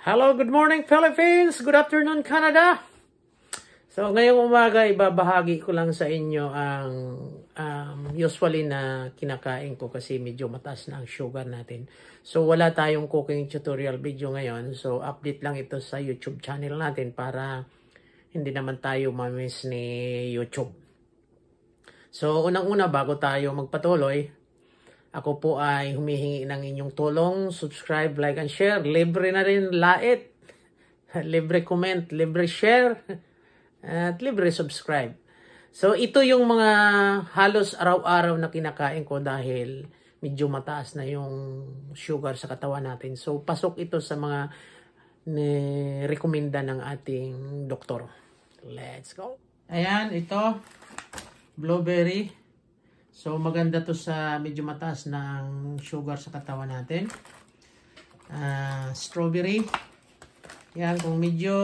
Hello, good morning Philippines! Good afternoon Canada! So ngayong umaga ibabahagi ko lang sa inyo ang usually na kinakain ko kasi medyo mataas na ang sugar natin. So wala tayong cooking tutorial video ngayon. So update lang ito sa YouTube channel natin para hindi naman tayo ma-miss ni YouTube. So unang-una bago tayo magpatuloy, ako po ay humihingi ng inyong tulong, subscribe, like, and share. Libre na rin lait, libre comment, libre share, at libre subscribe. So ito yung mga halos araw-araw na kinakain ko dahil medyo mataas na yung sugar sa katawan natin. So pasok ito sa mga nirekomenda ng ating doktor. Let's go! Ayan, ito, blueberry. So, maganda to sa medyo mataas ng sugar sa katawan natin. Strawberry. Yan, kung medyo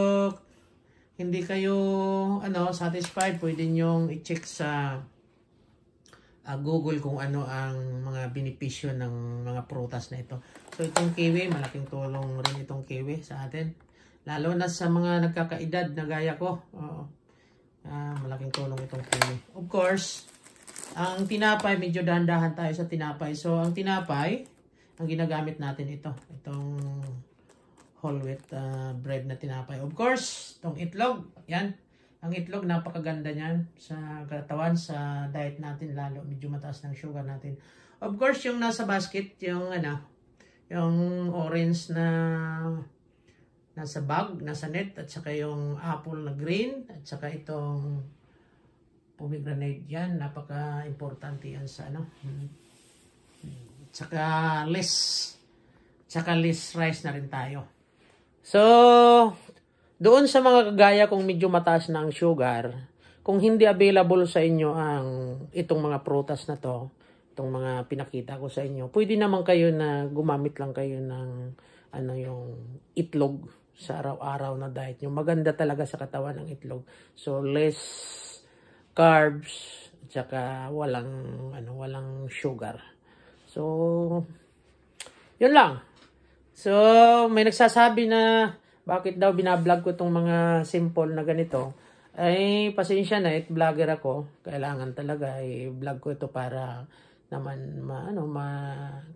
hindi kayo satisfied, pwede nyong i-check sa Google kung ano ang mga benepisyo ng mga prutas na ito. So, itong kiwi, malaking tulong rin itong kiwi sa atin. Lalo na sa mga nagkakaedad na gaya ko. Malaking tulong itong kiwi. Of course, ang tinapay, medyo dahan-dahan tayo sa tinapay. So, ang tinapay, ang ginagamit natin ito. Itong whole wheat bread na tinapay. Of course, itong itlog. Yan. Ang itlog, napakaganda niyan sa katawan, sa diet natin lalo. Medyo mataas ng sugar natin. Of course, yung nasa basket, yung orange na nasa bag, nasa net, at saka yung apple na green, at saka itong pomegranate yan, napaka-importante yan sa tsaka less rice na rin tayo. So, doon sa mga kagaya kung medyo mataas na ang sugar, kung hindi available sa inyo itong mga prutas na to, itong mga pinakita ko sa inyo, pwede naman kayo na gumamit lang kayo ng yung itlog sa araw-araw na diet nyo. Maganda talaga sa katawan ng itlog. So, less carbs, at saka walang sugar. So, yun lang. So, may nagsasabi na bakit daw binablog ko itong mga simple na ganito. Ay, pasensya na, vlogger ako. Kailangan talaga i-vlog ko ito para naman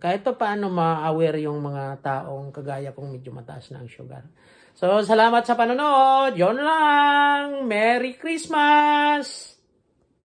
kahit pa paano ma-aware yung mga taong kagaya kong medyo mataas na ang sugar. So, salamat sa panonood. Yun lang. Merry Christmas!